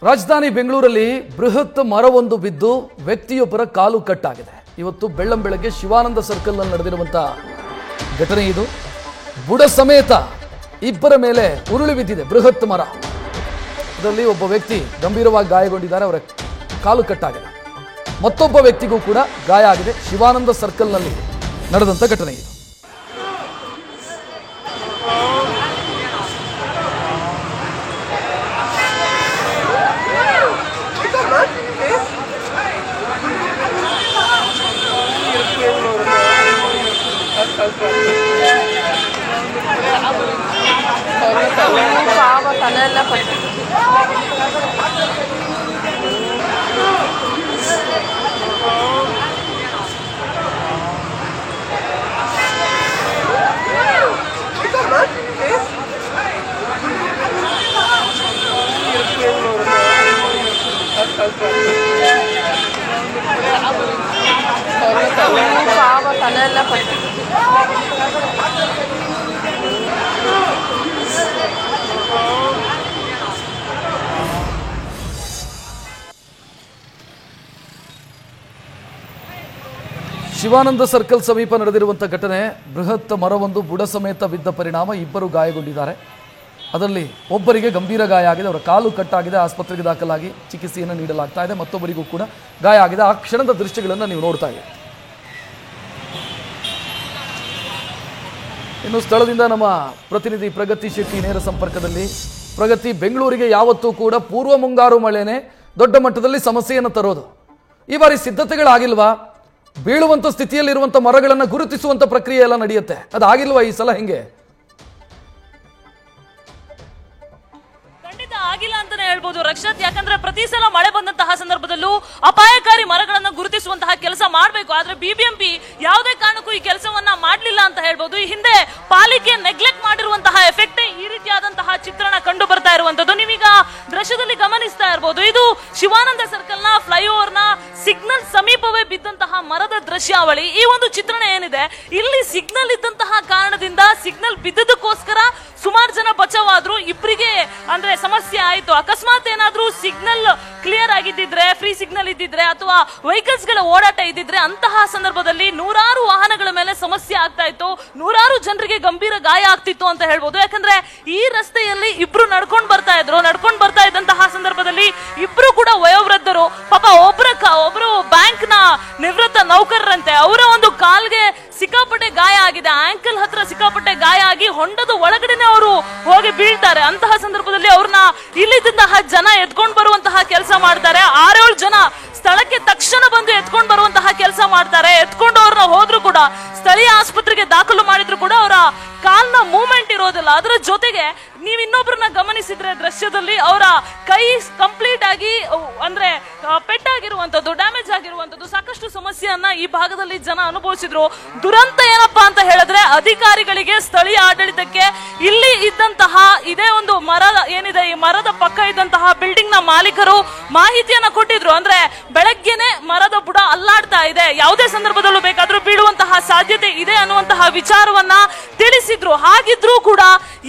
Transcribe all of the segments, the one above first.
ರಾಜಧಾನಿ ಬೆಂಗಳೂರಲ್ಲಿ ಬೃಹತ್ ಮರವೊಂದು ಬಿದ್ದು ವ್ಯಕ್ತಿಯೊಬ್ಬರ ಕಾಲು ಕಟ್ಟಾಗಿದೆ. ಇವತ್ತು ಬೆಳ್ಳಂಬೆಳಗ್ಗೆ ಶಿವಾನಂದ ಸರ್ಕಲ್ನಲ್ಲಿ ನಡೆದಿರುವಂತಹ ಘಟನೆ ಇದು. ಬುಡ ಸಮೇತ ಇಬ್ಬರ ಮೇಲೆ ಉರುಳಿ ಬಿದ್ದಿದೆ ಬೃಹತ್ ಮರ. ಇದರಲ್ಲಿ ಒಬ್ಬ ವ್ಯಕ್ತಿ ಗಂಭೀರವಾಗಿ ಗಾಯಗೊಂಡಿದ್ದಾರೆ, ಅವರ ಕಾಲು ಕಟ್ಟಾಗಿದೆ. ಮತ್ತೊಬ್ಬ ವ್ಯಕ್ತಿಗೂ ಕೂಡ ಗಾಯ ಆಗಿದೆ. ಶಿವಾನಂದ ಸರ್ಕಲ್ನಲ್ಲಿ ನಡೆದಂಥ ಘಟನೆ ಇದು. ತಲೆಯೆಲ್ಲ ಪಟ್ಟಿ ತಲೆಯೆಲ್ಲ ಪಟ್ಟಿ ಶಿವಾನಂದ ಸರ್ಕಲ್ ಸಮೀಪ ನಡೆದಿರುವಂಥ ಘಟನೆ. ಬೃಹತ್ ಮರವೊಂದು ಬುಡ ಸಮೇತ ಬಿದ್ದ ಪರಿಣಾಮ ಇಬ್ಬರು ಗಾಯಗೊಂಡಿದ್ದಾರೆ. ಅದರಲ್ಲಿ ಒಬ್ಬರಿಗೆ ಗಂಭೀರ ಗಾಯ ಆಗಿದೆ, ಅವರ ಕಾಲು ಕಟ್ಟಾಗಿದೆ, ಆಸ್ಪತ್ರೆಗೆ ದಾಖಲಾಗಿ ಚಿಕಿತ್ಸೆಯನ್ನು ನೀಡಲಾಗ್ತಾ ಇದೆ. ಮತ್ತೊಬ್ಬರಿಗೂ ಕೂಡ ಗಾಯ ಆಗಿದೆ. ಆ ಕ್ಷಣದ ದೃಶ್ಯಗಳನ್ನು ನೀವು ನೋಡ್ತಾ ಇದ್ದೀರಿ. ಇನ್ನು ಸ್ಥಳದಿಂದ ನಮ್ಮ ಪ್ರತಿನಿಧಿ ಪ್ರಗತಿ ಶೆಟ್ಟಿ ನೇರ ಸಂಪರ್ಕದಲ್ಲಿ. ಪ್ರಗತಿ, ಬೆಂಗಳೂರಿಗೆ ಯಾವತ್ತೂ ಕೂಡ ಪೂರ್ವ ಮುಂಗಾರು ಮಳೆನೇ ದೊಡ್ಡ ಮಟ್ಟದಲ್ಲಿ ಸಮಸ್ಯೆಯನ್ನು ತರೋದು. ಈ ಬಾರಿ ಸಿದ್ಧತೆಗಳಾಗಿಲ್ವಾ? ಬೀಳುವಂತ ಸ್ಥಿತಿಯಲ್ಲಿರುವಂತ ಮರಗಳನ್ನು ಗುರುತಿಸುವಂತ ಪ್ರಕ್ರಿಯೆ ಎಲ್ಲ ನಡೆಯುತ್ತೆ, ಅದಾಗಿಲ್ವಾ ಈ ಸಲ? ಹೆಂಗೆ? ಖಂಡಿತ ಆಗಿಲ್ಲ ಅಂತಾನೆ ಹೇಳ್ಬೋದು ರಕ್ಷತ್. ಯಾಕಂದ್ರೆ ಪ್ರತಿ ಸಲ ಮಳೆ ಬಂದಂತಹ ಸಂದರ್ಭದಲ್ಲೂ ಅಪಾಯಕಾರಿ ಮರಗಳನ್ನು ಗುರುತಿಸುವಂತಹ ಕೆಲಸ ಮಾಡಬೇಕು. ಆದ್ರೆ ಬಿಬಿಎಂಪಿ ಯಾವುದೇ ಕಾರಣಕ್ಕೂ ಈ ಕೆಲಸವನ್ನ ಮಾಡಲಿಲ್ಲ ಅಂತ ಹೇಳ್ಬೋದು. ಈ ಹಿಂದೆ ಪಾಲಿಕೆ ನೆಗ್ಲೆಕ್ಟ್ ಮಾಡಿರುವಂತಹ ಎಫೆಕ್ಟ್ ಈ ರೀತಿಯಾದಂತಹ ಚಿತ್ರಣ ಕಂಡು ಬರ್ತಾ ಇರುವಂತದ್ದು. ನೀವೀಗ ದೃಶ್ಯದಲ್ಲಿ ಗಮನಿಸ್ತಾ ಇರಬಹುದು, ಇದು ಶಿವಾನಂದ ಸರ್ಕಲ್ ನ ಫ್ಲೈಓವರ್ ನ ಸಿಗ್ನಲ್ ಸಮೀಪವೇ ಬಿದ್ದಂತಹ ಮರದ ದೃಶ್ಯಾವಳಿ. ಈ ಒಂದು ಚಿತ್ರಣ ಏನಿದೆ, ಇಲ್ಲಿ ಸಿಗ್ನಲ್ ಇದ್ದಂತಹ ಕಾರಣದಿಂದ ಸಿಗ್ನಲ್ ಬಿದ್ದದಕ್ಕೋಸ್ಕರ ಸುಮಾರು ಜನ ಬಚಾವಾದ್ರು. ಇಬ್ಬರಿಗೆ ಅಂದ್ರೆ ಸಮಸ್ಯೆ ಆಯ್ತು. ಅಕಸ್ಮಾತ್ ಏನಾದ್ರೂ ಸಿಗ್ನಲ್ ಕ್ಲಿಯರ್ ಆಗಿದ್ದಿದ್ರೆ, ಫ್ರೀ ಸಿಗ್ನಲ್ ಇದ್ದಿದ್ರೆ ಅಥವಾ ವೆಹಿಕಲ್ಸ್ ಗಳ ಓಡಾಟ ಇದ್ದಿದ್ರೆ ಅಂತಹ ಸಂದರ್ಭದಲ್ಲಿ ನೂರಾರು ವಾಹನಗಳ ಮೇಲೆ ಸಮಸ್ಯೆ ಆಗ್ತಾ ಇತ್ತು, ನೂರಾರು ಜನರಿಗೆ ಗಂಭೀರ ಗಾಯ ಆಗ್ತಿತ್ತು ಅಂತ ಹೇಳ್ಬೋದು. ಯಾಕಂದ್ರೆ ಈ ರಸ್ತೆಯಲ್ಲಿ ಇಬ್ರು ನಡ್ಕೊಂಡು ಬರ್ತಾ ಇದ್ದಂತಹ ಸಂದರ್ಭದಲ್ಲಿ ಇಬ್ರು ಕೂಡ ವಯೋವೃದ್ಧರು. ಪಾಪ ಒಬ್ರು ಬ್ಯಾಂಕ್ ನ ನಿವೃತ್ತ ನೌಕರರಂತೆ, ಅವರ ಒಂದು ಕಾಲ್ಗೆ ಸಿಕ್ಕಾಪಟ್ಟೆ ಗಾಯ ಆಗಿದೆ, ಆಂಕಲ್ ಹತ್ರ ಸಿಕ್ಕಾಪಟ್ಟೆ ಗಾಯ ಆಗಿ ಹೊಂಡದ ಒಳಗಡೆನೆ ಅವರು ಹೋಗಿ ಬೀಳ್ತಾರೆ. ಅಂತಹ ಸಂದರ್ಭದಲ್ಲಿ ಅವ್ರನ್ನ ಇಲ್ಲಿದ್ದಂತಹ ಜನ ಎತ್ಕೊಂಡು ಬರುವಂತಹ ಕೆಲಸ ಮಾಡ್ತಾರೆ. 6-7 ಜನ ಸ್ಥಳಕ್ಕೆ ತಕ್ಷಣ ಬಂದು ಎತ್ಕೊಂಡು ಬರುವಂತಹ ಕೆಲಸ ಮಾಡ್ತಾರೆ. ಎತ್ಕೊಂಡು ಅವ್ರನ್ನ ಹೋದ್ರು ಕೂಡ ಸ್ಥಳೀಯ ಆಸ್ಪತ್ರೆಗೆ ದಾಖಲು ಮಾಡಿದ್ರು ಕೂಡ ಅವರ ಕಾಲ್ನ ಮೂವ್ಮೆಂಟ್ ಇರೋದಿಲ್ಲ. ಅದರ ಜೊತೆಗೆ ನೀವು ಇನ್ನೊಬ್ಬರನ್ನ ಗಮನಿಸಿದ್ರೆ ದೃಶ್ಯದಲ್ಲಿ ಅವರ ಕೈ ಕಂಪ್ಲೀಟ್ ಆಗಿ ಅಂದ್ರೆ ಪೆಟ್ಟಾಗಿರುವಂತದ್ದು, ಡ್ಯಾಮೇಜ್ ಆಗಿರುವಂತದ್ದು, ಸಾಕಷ್ಟು ಸಮಸ್ಯೆಯನ್ನ ಈ ಭಾಗದಲ್ಲಿ ಜನ ಅನುಭವಿಸಿದ್ರು. ದುರಂತ ಏನಪ್ಪಾ ಅಂತ ಹೇಳಿದ್ರೆ, ಅಧಿಕಾರಿಗಳಿಗೆ, ಸ್ಥಳೀಯ ಆಡಳಿತಕ್ಕೆ ಇಲ್ಲಿ ಇದ್ದಂತಹ ಇದೇ ಒಂದು ಮರ ಏನಿದೆ, ಈ ಮರದ ಪಕ್ಕ ಇದ್ದಂತಹ ಬಿಲ್ಡಿಂಗ್ ನ ಮಾಲೀಕರು ಮಾಹಿತಿಯನ್ನ ಕೊಟ್ಟಿದ್ರು. ಅಂದ್ರೆ ಬೆಳಗ್ಗೆನೆ ಮರದ ಬುಡ ಅಲ್ಲಾಡ್ತಾ ಇದೆ, ಯಾವುದೇ ಸಂದರ್ಭದಲ್ಲೂ ಬೇಕಾದ್ರೂ ಬೀಳುವಂತಹ ಸಾಧ್ಯತೆ ಇದೆ ಅನ್ನುವಂತಹ ವಿಚಾರವನ್ನ ತಿಳಿಸಿದ್ರು. ಹಾಗಿದ್ರೂ ಕೂಡ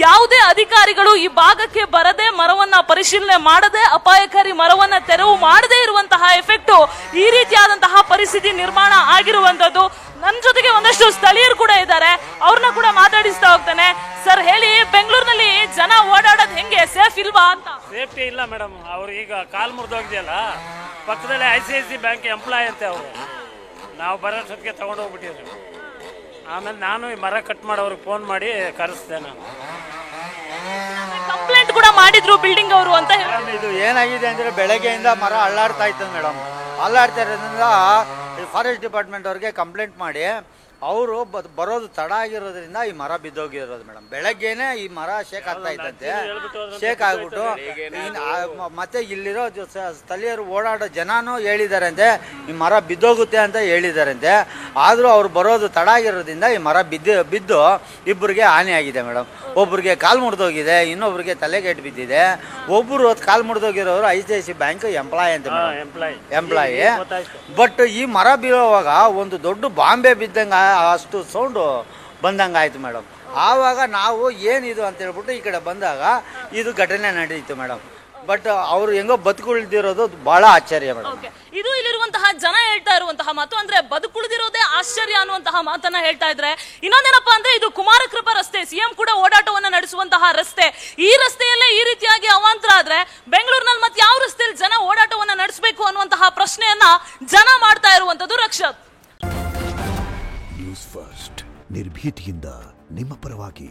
ಯಾವುದೇ ಅಧಿಕಾರಿಗಳು ಈ ಭಾಗಕ್ಕೆ ಬರದೆ, ಮರವನ್ನ ಪರಿಶೀಲನೆ ಮಾಡದೆ, ಅಪಾಯಕಾರಿ ಮರವನ್ನ ತೆರವು ಮಾಡದೇ ಇರುವಂತಹ ಎಫೆಕ್ಟ್ ಈ ರೀತಿಯಾದಂತಹ ಪರಿಸ್ಥಿತಿ ನಿರ್ಮಾಣ ಆಗಿರುವಂತದ್ದು. ನನ್ನ ಜೊತೆಗೆ ಒಂದಷ್ಟು ಸ್ಥಳೀಯರು ಕೂಡ ಇದ್ದಾರೆ, ಅವ್ರನ್ನ ಕೂಡ ಮಾತಾಡಿಸ್ತಾ ಹೋಗ್ತಾನೆ. ಸರ್ ಹೇಳಿ, ಬೆಂಗಳೂರಿನಲ್ಲಿ ಜನ ಓಡಾಡೋದು ಹೆಂಗೆ, ಸೇಫ್ ಇಲ್ವಾ ಅಂತ? ಸೇಫ್ಟಿ ಇಲ್ಲ ಮೇಡಮ್. ಅವ್ರು ಈಗ ಕಾಲ್ ಮುರಿದೋಗಿದೆಯಲ್ಲ, ಪಕ್ಕದಲ್ಲಿ ICICI ಬ್ಯಾಂಕ್ ಎಂಪ್ಲಾಯ್ ಅಂತೆ ಅವರು. ನಾವು ಬರೋಷ್ಟೊತ್ತಿಗೆ ತಗೊಂಡು ಹೋಗ್ಬಿಟ್ಟಿದ್ವಿ. ಆಮೇಲೆ ನಾನು ಈ ಮರ ಕಟ್ ಮಾಡೋರಿಗೆ ಫೋನ್ ಮಾಡಿ ಕರೆಸ್ದೆ. ನಾನು ಕಂಪ್ಲೇಂಟ್ ಕೂಡ ಮಾಡಿದ್ರು ಬಿಲ್ಡಿಂಗ್ ಅವರು ಅಂತ. ಇದು ಏನಾಗಿದೆ ಅಂದ್ರೆ, ಬೆಳಗ್ಗೆಯಿಂದ ಮರ ಅಲ್ಲಾಡ್ತಾ ಇತ್ತು ಮೇಡಮ್. ಅಲ್ಲಾಡ್ತಾ ಇರೋದ್ರಿಂದ ಫಾರೆಸ್ಟ್ ಡಿಪಾರ್ಟ್ಮೆಂಟ್ ಅವ್ರಿಗೆ ಕಂಪ್ಲೇಂಟ್ ಮಾಡಿ ಅವರು ಬರೋದು ತಡ ಆಗಿರೋದ್ರಿಂದ ಈ ಮರ ಬಿದ್ದೋಗಿರೋದು ಮೇಡಮ್. ಬೆಳಗ್ಗೆನೆ ಈ ಮರ ಶೇಕ್ ಆಗ್ತಾ ಇತ್ತಂತೆ. ಶೇಕ್ ಆಗ್ಬಿಟ್ಟು ಮತ್ತೆ ಇಲ್ಲಿರೋ ಸ್ಥಳೀಯರು ಓಡಾಡೋ ಜನನೂ ಹೇಳಿದಾರಂತೆ ಈ ಮರ ಬಿದ್ದೋಗುತ್ತೆ ಅಂತ ಹೇಳಿದಾರಂತೆ. ಆದರೂ ಅವ್ರು ಬರೋದು ತಡ ಆಗಿರೋದ್ರಿಂದ ಈ ಮರ ಬಿದ್ದು ಇಬ್ಬರಿಗೆ ಹಾನಿ ಆಗಿದೆ ಮೇಡಮ್. ಒಬ್ಬರಿಗೆ ಕಾಲು ಮುರಿದೋಗಿದೆ, ಇನ್ನೊಬ್ರಿಗೆ ತಲೆಗೇಟ್ ಬಿದ್ದಿದೆ. ಒಬ್ಬರು ಕಾಲು ಮುರಿದೋಗಿರೋರು ICICI ಬ್ಯಾಂಕ್ ಎಂಪ್ಲಾಯ್ ಅಂತ ಎಂಪ್ಲಾಯಿ. ಬಟ್ ಈ ಮರ ಬೀಳೋವಾಗ ಒಂದು ದೊಡ್ಡ ಬಾಂಬೆ ಬಿದ್ದಂಗೆ ಅಷ್ಟು ಸೌಂಡು ಬಂದಂಗೆ ಆಯ್ತು ಮೇಡಮ್. ಆವಾಗ ನಾವು ಏನಿದು ಅಂತ ಹೇಳ್ಬಿಟ್ಟು ಈ ಕಡೆ ಬಂದಾಗ ಇದು ಘಟನೆ ನಡೀತು ಮೇಡಮ್. ಬಟ್ ಅವ್ರು ಹೆಂಗೋ ಬದುಕುಳಿದಿರೋದು ಬಹಳ ಆಶ್ಚರ್ಯ ಮೇಡಮ್. ಓಕೆ, ಇದು ಇಲ್ಲಿರುವಂತಹ ಜನ ಹೇಳ್ತಾ ಇರುವಂತಹ ಮಾತು. ಅಂದ್ರೆ ಬದುಕುಳಿದಿರೋದೇ ಆಶ್ಚರ್ಯ ಅನ್ನುವಂತಹ ಮಾತನ್ನ ಹೇಳ್ತಾ ಇದ್ರೆ, ಇನ್ನೊಂದೇನಪ್ಪಾ ಅಂದ್ರೆ ಇದು ಕುಮಾರಕೃಪಾ ರಸ್ತೆ, ಸಿಎಂ ಕೂಡ ಓಡಾಟವನ್ನ ನಡೆಸುವಂತಹ ರಸ್ತೆ. ಈ ರಸ್ತೆಯಲ್ಲೇ ಈ ರೀತಿಯಾಗಿ ಅವಾಂತರ ಆದ್ರೆ ಬೆಂಗಳೂರಿನಲ್ಲಿ ಮತ್ತೆ ಯಾವ ರಸ್ತೆಯಲ್ಲಿ ಜನ ಓಡಾಟವನ್ನ ನಡೆಸಬೇಕು ಅನ್ನುವಂತಹ ಪ್ರಶ್ನೆಯನ್ನ ಜನ ಮಾಡ್ತಾ ಇರುವಂತದ್ದು. ರಕ್ಷತ್, ನ್ಯೂಸ್ ಫಸ್ಟ್ ನಿರ್ಭೀತಿಯಿಂದ ನಿಮ್ಮ ಪರವಾಗಿ.